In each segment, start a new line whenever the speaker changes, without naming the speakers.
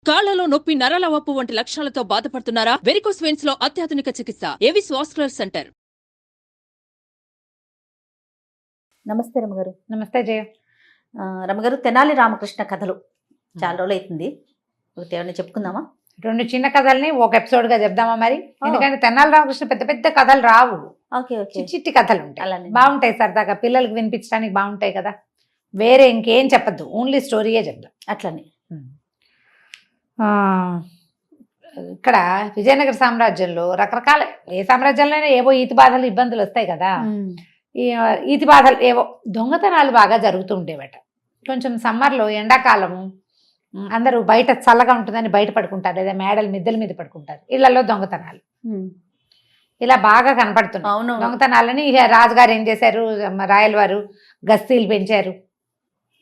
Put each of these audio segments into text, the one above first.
కాళ్లలో నొప్పి, నరాల వాపు వంటి లక్షణాలతో బాధపడుతున్నారా? వెరికోస్ వెయిన్స్ లో అత్యాధునిక చికిత్స ఏవిస్ వాస్కులర్ సెంటర్.
నమస్తే రమగారు.
నమస్తే జయ.
రమగారు, తెనాలి రామకృష్ణ కథలు చాలా రోజులు అవుతుంది, ఒకటి ఏమైనా చెప్పుకుందామా?
2 చిన్న కథల్ని ఒక ఎపిసోడ్ గా చెప్దామా మరి? ఎందుకంటే తెనాలి రామకృష్ణ పెద్ద పెద్ద కథలు రావు, చిట్టి కథలు ఉంటాయి, బాగుంటాయి, సరదాగా పిల్లలకి వినిపించడానికి బాగుంటాయి కదా. వేరే ఇంకేం చెప్పద్దు, ఓన్లీ స్టోరీయే చెప్దాం.
అట్లనే
ఇక్కడ విజయనగర సామ్రాజ్యంలో రకరకాల, ఏ సామ్రాజ్యంలోనే ఏవో ఈతి బాధలు ఇబ్బందులు వస్తాయి కదా. ఈ ఈతి బాధలు ఏవో దొంగతనాలు బాగా జరుగుతూ ఉండేవట. కొంచెం సమ్మర్లో, ఎండాకాలము అందరూ బయట చల్లగా ఉంటుందని బయట పడుకుంటారు, లేదా మేడల మిద్దెల మీద పడుకుంటారు. ఇళ్లలో దొంగతనాలు ఇలా బాగా కనపడుతున్నాయి. దొంగతనాలని రాజుగారు ఏం చేశారు, రాయల వారు గస్తీలు పెంచారు,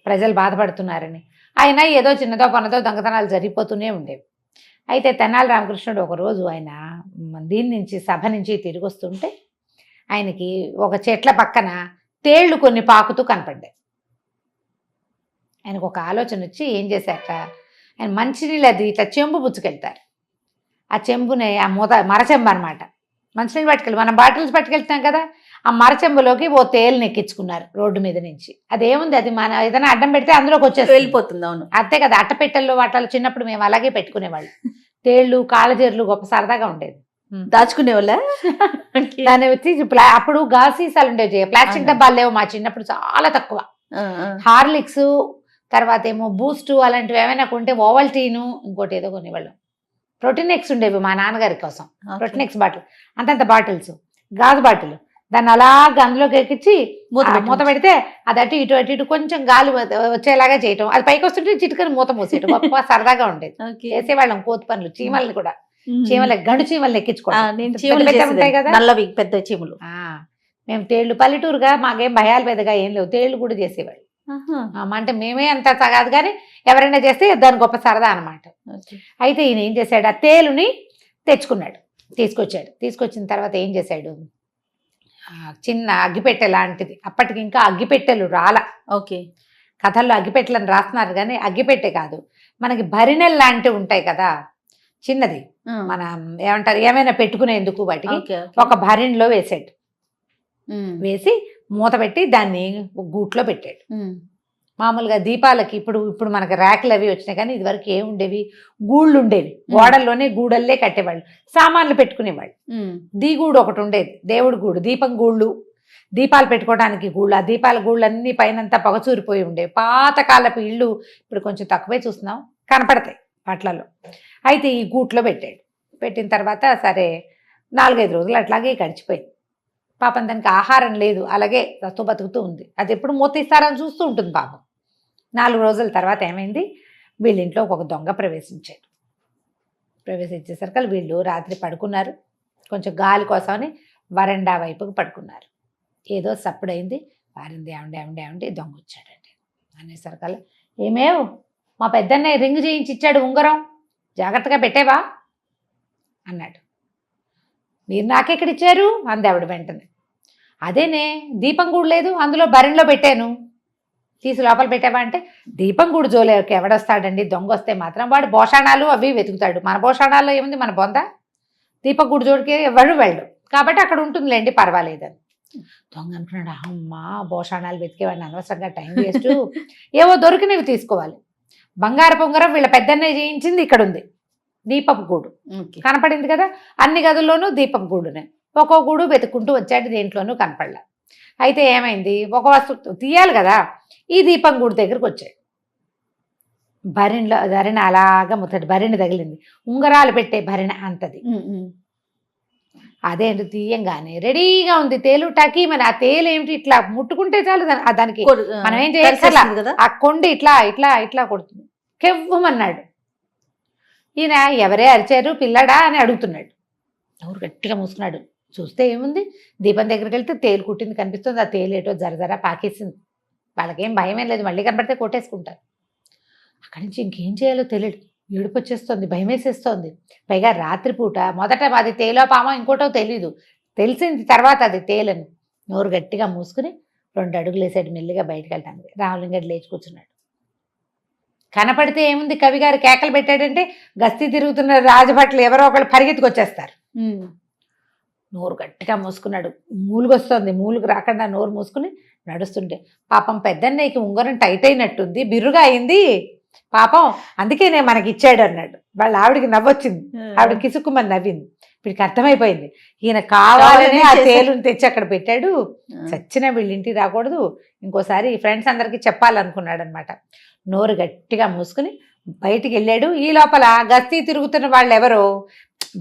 ప్రజలు బాధపడుతున్నారని. అయినా ఏదో చిన్నదో పనదో దొంగతనాలు జరిగిపోతూనే ఉండేవి. అయితే తెనాలి రామకృష్ణుడు ఒకరోజు ఆయన దీని నుంచి, సభ నుంచి తిరిగి వస్తుంటే ఆయనకి ఒక చెట్ల పక్కన తేళ్లు కొన్ని పాకుతూ కనపడ్డాయి. ఆయనకు ఒక ఆలోచన వచ్చి ఏం చేశాక, ఆయన మంచినీళ్ళు అది ఇట్లా చెంబు పుచ్చుకెళ్తారు. ఆ చెంబుని, ఆ మరచెంబు అనమాట, మంచినీళ్ళు పట్టుకెళ్ళి మనం బాటిల్స్ పట్టుకెళ్తాం కదా, ఆ మరచెంబులోకి ఓ తేలుని ఎక్కించుకున్నారు రోడ్డు మీద నుంచి. అదేముంది, అది మన ఏదైనా అడ్డం పెడితే అందులోకి వచ్చేసి వెళ్ళిపోతుంది. అవును, అంతే కదా. అట్టపెట్టెల్లో వాటిలో చిన్నప్పుడు మేము అలాగే పెట్టుకునేవాళ్ళు. తేళ్ళు, కాళ్ళజేర్లు గొప్ప సరదాగా ఉండేది,
దాచుకునేవాళ్ళ.
దాన్ని వచ్చి అప్పుడు గాజు సీసాలు ఉండేవి, ప్లాస్టిక్ డబ్బాలు లేవు మా చిన్నప్పుడు, చాలా తక్కువ. హార్లిక్స్, తర్వాత ఏమో బూస్ట్ అలాంటివి ఏమైనా కొంటే ఓవల్టీను, ఇంకోటి ఏదో కొనేవాళ్ళం. ప్రోటీనెక్స్ ఉండేవి మా నాన్నగారి కోసం, ప్రోటీనెక్స్ బాటిల్, అంతంత బాటిల్స్, గాజు బాటిల్. దాన్ని అలాగా అందులోకి ఎక్కించి మూత పెడితే అది అటు ఇటు అటు ఇటు కొంచెం గాలి వచ్చేలాగా చేయటం, అది పైకి వస్తుంటే చిటికని మూత మూసేయటం. గొప్ప సరదాగా ఉండేది. చేసేవాళ్ళం కోతి పనులు. చీమల్ని కూడా, చీమల గండు చీమల్ని ఎక్కించుకోవడం ఉంటాయి కదా, నల్లవి పెద్ద చీమలు. మేము తేళ్లు, పల్లెటూరుగా మాకేం భయాలు పెద్దగా ఏం లేవు, తేళ్లు కూడా చేసేవాళ్ళు. అంటే మేమే అంత కాదు కానీ ఎవరైనా చేస్తే దాని గొప్ప సరదా అనమాట. అయితే ఈయన ఏం చేశాడు, ఆ తేలుని తెచ్చుకున్నాడు, తీసుకొచ్చిన తర్వాత ఏం చేశాడు, చిన్న అగ్గిపెట్టె లాంటిది, అప్పటికి ఇంకా అగ్గిపెట్టెలు రాల.
ఓకే,
కథల్లో అగ్గిపెట్టెలను రాస్తున్నారు కానీ అగ్గిపెట్టె కాదు, మనకి భరిణెలు లాంటివి ఉంటాయి కదా, చిన్నది, మన ఏమంటారు, ఏమైనా పెట్టుకునేందుకు వాటికి. ఒక భరిణిలో వేసాడు, వేసి మూత పెట్టి దాన్ని గూట్లో పెట్టాడు. మామూలుగా దీపాలకి ఇప్పుడు మనకి ర్యాకులు అవి వచ్చినాయి కానీ ఇదివరకు ఏముండేవి, గూళ్ళు ఉండేవి, గోడల్లోనే గూడల్లే కట్టేవాళ్ళు, సామాన్లు పెట్టుకునేవాళ్ళు. గూడు ఒకటి ఉండేది, దేవుడి గూడు, దీపం గూళ్ళు, దీపాలు పెట్టుకోవడానికి గూళ్ళు. ఆ దీపాల గూళ్ళన్నీ పైనంతా పొగచూరిపోయి ఉండేవి. పాతకాలపు ఇళ్ళు ఇప్పుడు కొంచెం తక్కువే చూస్తున్నాం, కనపడతాయి వాటిలలో. అయితే ఈ గూట్లో పెట్టాడు. పెట్టిన తర్వాత సరే 4-5 రోజులు అట్లాగే గడిచిపోయింది. పాపం దానికి ఆహారం లేదు, అలాగే బతుకుతూ ఉంది. అది ఎప్పుడు మూతీస్తారని చూస్తూ ఉంటుంది పాపం. 4 రోజుల తర్వాత ఏమైంది, వీళ్ళింట్లో ఒక దొంగ ప్రవేశించేసరికి వీళ్ళు రాత్రి పడుకున్నారు. కొంచెం గాలి కోసమని వరండా వైపుకి పడుకున్నారు. ఏదో సప్పుడైంది, వారింది, ఏమండి దొంగ వచ్చాడండి అనేసరికల్లా, ఏమేవ్ మా పెద్దన్నయ్య రింగు చేయించి ఇచ్చాడు, ఉంగరం జాగ్రత్తగా పెట్టేవా అన్నాడు. మీరు నాకెక్కడిచ్చారు అంది ఆవిడ వెంటనే. అదేనే, దీపం గూడు లేదు, అందులో భరణిలో పెట్టాను, తీసి లోపల పెట్టావా అంటే, దీపం గూడు జోలేకి ఎవడొస్తాడండి, దొంగ వస్తే మాత్రం వాడు భోషాణాలు అవి వెతుకుతాడు, మన భోషాణాల్లో ఏముంది, మన బొంద, దీపం గూడు జోడికి ఎవడు వెళ్ళు, కాబట్టి అక్కడ ఉంటుందిలేండి, పర్వాలేదని. దొంగ అనుకున్నాడు, అమ్మా భోషాణాలు వెతికేవాడిని, అనవసరంగా టైం వేస్ట్, ఏవో దొరికినవి తీసుకోవాలి. బంగారు పొంగరం వీళ్ళ పెద్దన్నయ్య చేయించింది ఇక్కడ ఉంది, దీపపు గూడు కనపడింది కదా, అన్ని గదుల్లోనూ దీపపు గూడునే. ఒక్కో గూడు వెతుక్కుంటూ వచ్చాడు, దేంట్లోనూ కనపడలా. అయితే ఏమైంది, ఒక వస్తువు తీయాలి కదా, ఈ దీపం గూడు దగ్గరకు వచ్చాడు. భరిణ అలాగా ముత్తడి భరిణ తగిలింది, ఉంగరాలు పెట్టే భరిణ అంతది. అదే తీయంగానే రెడీగా ఉంది తేలు, టకీమని. ఆ తేలు ఏమిటి, ఇట్లా ముట్టుకుంటే చాలు దానికి మనం ఏం చేయాలి, ఆ కొండి ఇట్లా ఇట్లా ఇట్లా కొడుతుంది. కెవ్వమన్నాడు. ఈయన ఎవరే అరిచారు, పిల్లడా అని అడుగుతున్నాడు. ఎవరు గట్టిగా మూసుకున్నాడు. చూస్తే ఏముంది, దీపం దగ్గరికి వెళ్తే తేలు కుట్టింది కనిపిస్తుంది. ఆ తేలు ఏటో జరజరా పాకేసింది. వాళ్ళకేం భయమేం లేదు, మళ్ళీ కనపడితే కొట్టేసుకుంటారు. అక్కడి నుంచి ఇంకేం చేయాలో తెలియదు, ఏడుపు వచ్చేస్తుంది, భయం వేసేస్తోంది. పైగా రాత్రిపూట. మొదట అది తేలో పామో ఇంకోటో తెలీదు, తెలిసింది తర్వాత అది తేలని. నోరు గట్టిగా మూసుకుని 2 అడుగులు వేసాడు మెల్లిగా బయటకు వెళ్ళడానికి. రామలింగడు లేచి కూర్చున్నాడు. కనపడితే ఏముంది, కవి గారు కేకలు పెట్టాడంటే గస్తీ తిరుగుతున్న రాజభట్లు ఎవరో ఒకళ్ళు పరిగెత్తుకొచ్చేస్తారు. నోరు గట్టిగా మూసుకున్నాడు. మూలుగొస్తోంది, మూలుగు రాకుండా నోరు మూసుకుని నడుస్తుంటే పాపం పెద్దన్నయ్యకి ఉంగరం టైట్ అయినట్టుంది, బిర్రుగా అయింది పాపం, అందుకే నేను మనకి ఇచ్చాడు అన్నాడు. వాళ్ళ ఆవిడికి నవ్వొచ్చింది, ఆవిడ కిసుక్కుమని నవ్వింది. వీడికి అర్థమైపోయింది, ఈయన కావాలని ఆ తేలుని తెచ్చి అక్కడ పెట్టాడు, చచ్చిన వీళ్ళ ఇంటికి రాకూడదు, ఇంకోసారి ఫ్రెండ్స్ అందరికీ చెప్పాలనుకున్నాడు అనమాట. నోరు గట్టిగా మూసుకుని బయటికి వెళ్ళాడు. ఈ లోపల గస్తీ తిరుగుతున్న వాళ్ళు ఎవరో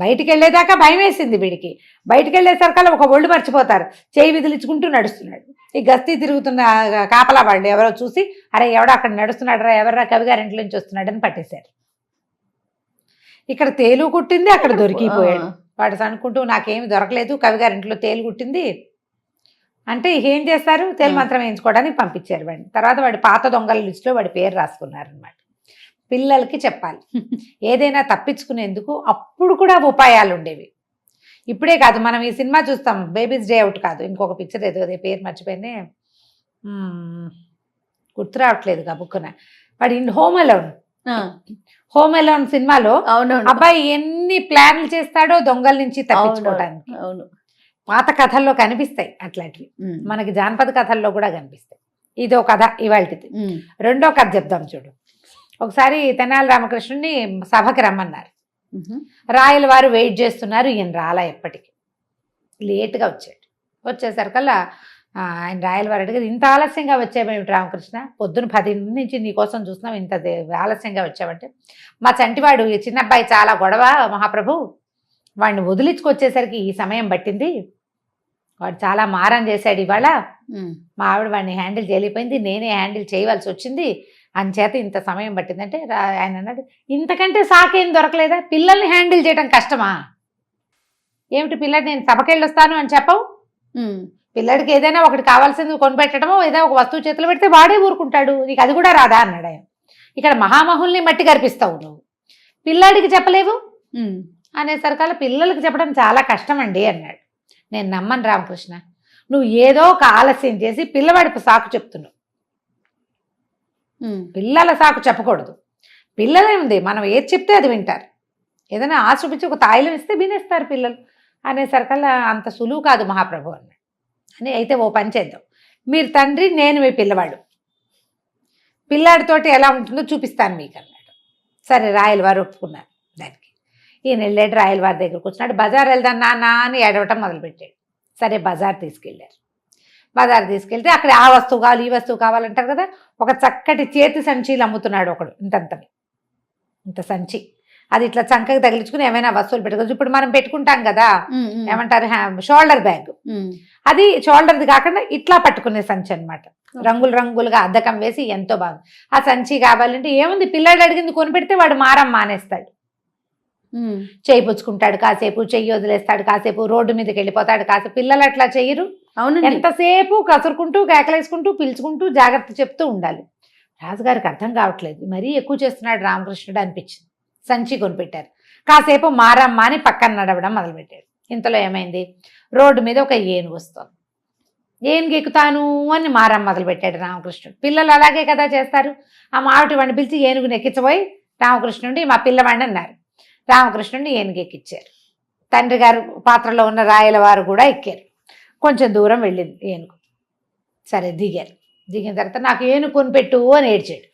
బయటికి వెళ్ళేదాకా భయం వేసింది వీడికి. బయటికి వెళ్ళేసరికల్లా ఒక ఒళ్ళు మర్చిపోతారు, చేయి విదిలించుకుంటూ నడుస్తున్నాడు. ఈ గస్తీ తిరుగుతున్న కాపలా వాళ్ళు ఎవరో చూసి, అరే ఎవడో అక్కడ నడుస్తున్నాడు రా, ఎవర్రా కవి గారి ఇంట్లో నుంచి వస్తున్నాడని పట్టేశారు. ఇక్కడ తేలు కుట్టింది, అక్కడ దొరికిపోయాడు. వాడు అనుకుంటూ నాకేమి దొరకలేదు, కవి గారి ఇంట్లో తేలు కుట్టింది అంటే ఏం చేస్తారు, తేలు మంత్రం వేయించుకోవడానికి పంపించారు వాడిని. తర్వాత వాడి పాత దొంగల లిస్టులో వాడి పేరు రాసుకున్నారనమాట. పిల్లలకి చెప్పాలి ఏదైనా తప్పించుకునేందుకు, అప్పుడు కూడా ఉపాయాలు ఉండేవి. ఇప్పుడే కాదు, మనం ఈ సినిమా చూస్తాం బేబీస్ డే అవుట్ కాదు, ఇంకొక పిక్చర్ ఏదో అదే పేరు మర్చిపోయినే, గుర్తు రావట్లేదు కబుక్కున. వాడి హోమ్ అలోన్ సినిమాలో అబ్బాయి ఎన్ని ప్లాన్లు చేస్తాడో దొంగల నుంచి తప్పించుకోవడానికి. పాత కథల్లో కనిపిస్తాయి అట్లాంటివి, మనకి జానపద కథల్లో కూడా కనిపిస్తాయి. ఇదో కథ ఇవాళది. రెండో కథ చెప్దాం చూడు. ఒకసారి తెనాలి రామకృష్ణుడిని సభకి రమ్మన్నారు. రాయల వారు వెయిట్ చేస్తున్నారు, ఈయన రాలా, ఎప్పటికీ లేట్గా వచ్చాడు. వచ్చేసరికల్లా ఆయన రాయల వారు అడిగారు, ఇంత ఆలస్యంగా వచ్చావేమిటి రామకృష్ణ, పొద్దున 10 నుంచి నీకోసం చూస్తున్నాం, ఇంత ఆలస్యంగా వచ్చావంటే, మా చంటివాడు ఈ చిన్న అబ్బాయి చాలా గొడవ మహాప్రభు, వాడిని వదిలించుకొచ్చేసరికి ఈ సమయం పట్టింది, వాడు చాలా మారం చేశాడు ఇవాళ, మా ఆవిడ వాడిని హ్యాండిల్ చేయలేకపోయింది, నేనే హ్యాండిల్ చేయవలసి వచ్చింది, అంచేత ఇంత సమయం పట్టిందంటే ఆయన అన్నాడు, ఇంతకంటే సాకేం దొరకలేదా, పిల్లల్ని హ్యాండిల్ చేయడం కష్టమా ఏమిటి, పిల్లడు నేను సభకెళ్ళి వస్తాను అని చెప్పవు, పిల్లడికి ఏదైనా ఒకటి కావాల్సింది కొనిపెట్టడమో ఏదో ఒక వస్తువు చేతులు పెడితే వాడే ఊరుకుంటాడు, నీకు అది కూడా రాదా అన్నాడు ఆయన. ఇక్కడ మహామహుల్ని మట్టి కనిపిస్తావు నువ్వు, పిల్లాడికి చెప్పలేవు అనేసరికల్లా పిల్లలకి చెప్పడం చాలా కష్టం అండి అన్నాడు. నేను నమ్మను రామకృష్ణ, నువ్వు ఏదో ఒక ఆలస్యం చేసి పిల్లవాడికి సాకు చెప్తున్నావు, పిల్లల సాకు చెప్పకూడదు. పిల్లలే ఉంది, మనం ఏది చెప్తే అది వింటారు, ఏదైనా ఆశ చూపించి ఒక తాయిలం ఇస్తే వినేస్తారు పిల్లలు అనేసరికల్లా అంత సులువు కాదు మహాప్రభు అన్నాడు. అని అయితే ఓ పని చేద్దాం, మీరు తండ్రి నేను మీ పిల్లవాడు, పిల్లాడితోటి ఎలా ఉంటుందో చూపిస్తాను మీకు అన్నాడు. సరే రాయల వారు ఒప్పుకున్నారు దానికి. ఈయన వెళ్ళాడు, రాయల వారి దగ్గరకు వచ్చినాడు. బజార్ వెళ్దాం నాన్న అని ఏడవటం మొదలుపెట్టాడు. సరే బజార్ తీసుకెళ్ళారు. బజార్ తీసుకెళ్తే అక్కడ ఆ వస్తువు కావాలి ఈ వస్తువు కావాలంటారు కదా, ఒక చక్కటి చేతి సంచీలు అమ్ముతున్నాడు ఒకడు, ఇంత సంచి, అది ఇట్లా చంకకి తగిలించుకుని ఏమైనా వస్తువులు పెట్టుకోవచ్చు. ఇప్పుడు మనం పెట్టుకుంటాం కదా ఏమంటారు షోల్డర్ బ్యాగ్, అది షోల్డర్ది కాకుండా ఇట్లా పట్టుకునే సంచి అనమాట, రంగులు రంగులుగా అద్దకం వేసి ఎంతో బాగా. ఆ సంచి కావాలంటే ఏముంది, పిల్లాడు అడిగింది కొనిపెడితే వాడు మారం మానేస్తాడు, చెయ్యి పుచ్చుకుంటాడు కాసేపు, చెయ్యి వదిలేస్తాడు కాసేపు, రోడ్డు మీదకి వెళ్ళిపోతాడు కాసేపు. పిల్లలు అట్లా చెయ్యరు, ఎంతసేపు కసురుకుంటూ కేకలేసుకుంటూ పిలుచుకుంటూ జాగ్రత్త చెప్తూ ఉండాలి. రాజుగారికి అర్థం కావట్లేదు, మరీ ఎక్కువ చేస్తున్నాడు రామకృష్ణుడు అనిపించింది. సంచి కొనిపెట్టారు, కాసేపు మారమ్మ అని పక్కన నడవడం మొదలుపెట్టాడు. ఇంతలో ఏమైంది, రోడ్డు మీద ఒక ఏనుగు వస్తుంది. ఏనుగు ఎక్కుతాను అని మారమ్మ మొదలుపెట్టాడు రామకృష్ణుడు. పిల్లలు అలాగే కదా చేస్తారు. ఆ మావిటి వాడిని పిలిచి ఏనుగుని ఎక్కించబోయి రామకృష్ణుడి మా పిల్లవాడిని అన్నారు. రామకృష్ణుడిని ఏనుగు ఎక్కించారు. తండ్రి గారు పాత్రలో ఉన్న రాయల వారు కూడా ఎక్కారు. కొంచెం దూరం వెళ్ళింది ఏనుగు. సరే దిగారు. దిగిన తర్వాత నాకు ఏనుగు కొనిపెట్టు అని ఏడ్చాడు.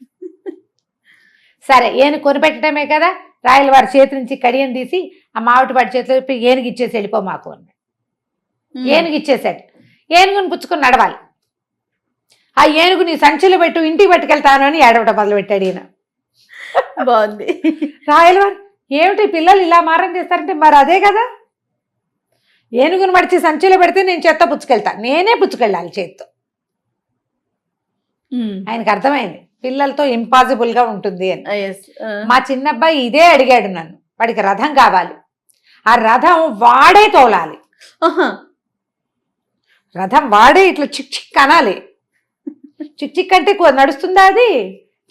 సరే ఏనుగు కొనిపెట్టడమే కదా, రాయల వారి చేతి నుంచి కడియం తీసి ఆ మావిటి వాడి చేతిలో ఏనుగు ఇచ్చేసి వెళ్ళిపో మాకు అన్నాడు. ఏనుగు ఇచ్చేసాడు. ఏనుగుని పుచ్చుకొని నడవాలి. ఆ ఏనుగు నీ సంచిలో పెట్టు, ఇంటికి పట్టుకెళ్తాను అని ఏడవటం మొదలుపెట్టాడు ఈయన.
బాగుంది.
రాయల వారు ఏమిటి పిల్లలు ఇలా మారం చేస్తారంటే, మరి అదే కదా, ఏనుగును మడిచి సంచిలో పెడితే నేను చేత్తో పుచ్చుకెళ్తాను, నేనే పుచ్చుకెళ్ళాలి చేత్తో. ఆయనకు అర్థమైంది పిల్లలతో ఇంపాసిబుల్గా ఉంటుంది అని. మా చిన్నబ్బాయి ఇదే అడిగాడు నన్ను, వాడికి రథం కావాలి, ఆ రథం వాడే తోలాలి, రథం వాడే ఇట్లా చిక్ చిక్ అనాలి. చిక్ చిక్ అంటే నడుస్తుందా, అది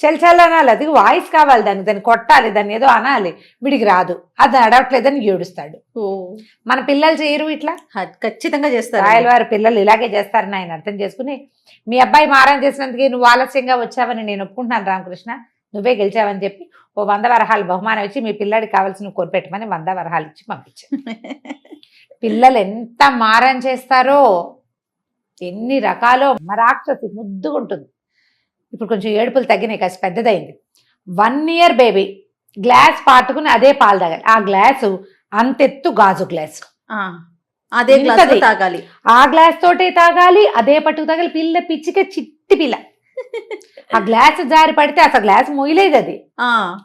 చల్ అనాలి, అది వాయిస్ కావాలి దానికి, దాన్ని కొట్టాలి, దాన్ని ఏదో అనాలి. వీడికి రాదు, అది నడవట్లేదని ఏడుస్తాడు. మన పిల్లలు చేయరు ఇట్లా,
ఖచ్చితంగా చేస్తారు.
రాయల వారి పిల్లలు ఇలాగే చేస్తారని ఆయన అర్థం చేసుకుని, మీ అబ్బాయి మారం చేసినందుకే నువ్వు ఆలస్యంగా వచ్చావని నేను ఒప్పుకుంటున్నాను రామకృష్ణ, నువ్వే గెలిచావని చెప్పి ఓ 100 వరహాలు బహుమానం ఇచ్చి మీ పిల్లాడికి కావాల్సిన కొనిపెట్టమని 100 వరహాలు ఇచ్చి పంపించాను. పిల్లలు ఎంత మారం చేస్తారో, ఎన్ని రకాలో. రాక్షసి ముద్దుగా ఉంటుంది. ఇప్పుడు కొంచెం ఏడుపులు తగ్గినాయి, కాస్త పెద్దదైంది. 1 year బేబీ గ్లాస్ పట్టుకుని అదే పాలు తాగాలి. ఆ గ్లాసు అంతెత్తు గాజు గ్లాసు,
అదే గ్లాస్
ఇంతది.
తాగాలి.
ఆ గ్లాస్ తోటే తాగాలి, అదే పట్టుకు తాగాలి. పిల్ల పిచ్చికే చిట్టి పిల్ల. ఆ గ్లాస్ జారి పడితే అసలు గ్లాస్ మొయ్యలేదు అది.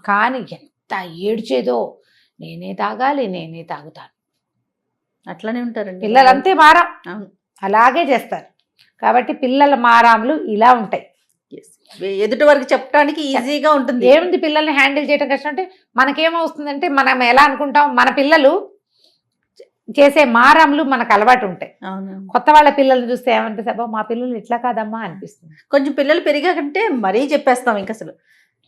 కానీ ఎంత ఏడ్చేదో, నేనే తాగాలి, నేనే తాగుతాను.
అట్లానే ఉంటారండి
పిల్లలంతే మారం,
అవును.
అలాగే చేస్తారు. కాబట్టి పిల్లల మారాములు ఇలా ఉంటాయి.
ఎదుటి వరకు చెప్పడానికి ఈజీగా ఉంటుంది.
ఏముంది పిల్లల్ని హ్యాండిల్ చేయడం కష్టం అంటే, మనకేమవుతుందంటే మనం ఎలా అనుకుంటాం, మన పిల్లలు చేసే మారాములు మనకు అలవాటు ఉంటాయి. కొత్త వాళ్ళ పిల్లల్ని చూస్తే ఏమంటే అబ్బా మా పిల్లలు ఇట్లా కాదమ్మా అనిపిస్తుంది.
కొంచెం పిల్లలు పెరిగాకంటే మరీ చెప్పేస్తాం ఇంకా అసలు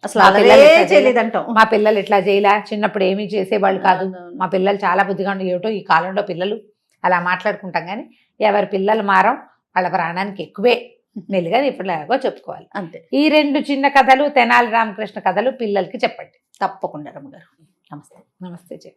మా పిల్లలు
అదే
ఇట్లా
చేయలేదంటాం.
మా పిల్లలు ఇట్లా చేయలే, చిన్నప్పుడు ఏమీ చేసేవాళ్ళు కాదు, మా పిల్లలు చాలా బుద్ధిగా ఉండే. ఏమిటో ఈ కాలంలో పిల్లలు అలా మాట్లాడుకుంటాం. కానీ ఎవరి పిల్లలు మారం వాళ్ళ ప్రాణానికి ఎక్కువే మెల్లిగా ఇప్పుడు ఎలాగో చెప్పుకోవాలి.
అంతే.
ఈ 2 చిన్న కథలు తెనాలి రామకృష్ణ కథలు పిల్లలకి చెప్పండి
తప్పకుండా రమ్మగారు. నమస్తే.
నమస్తే.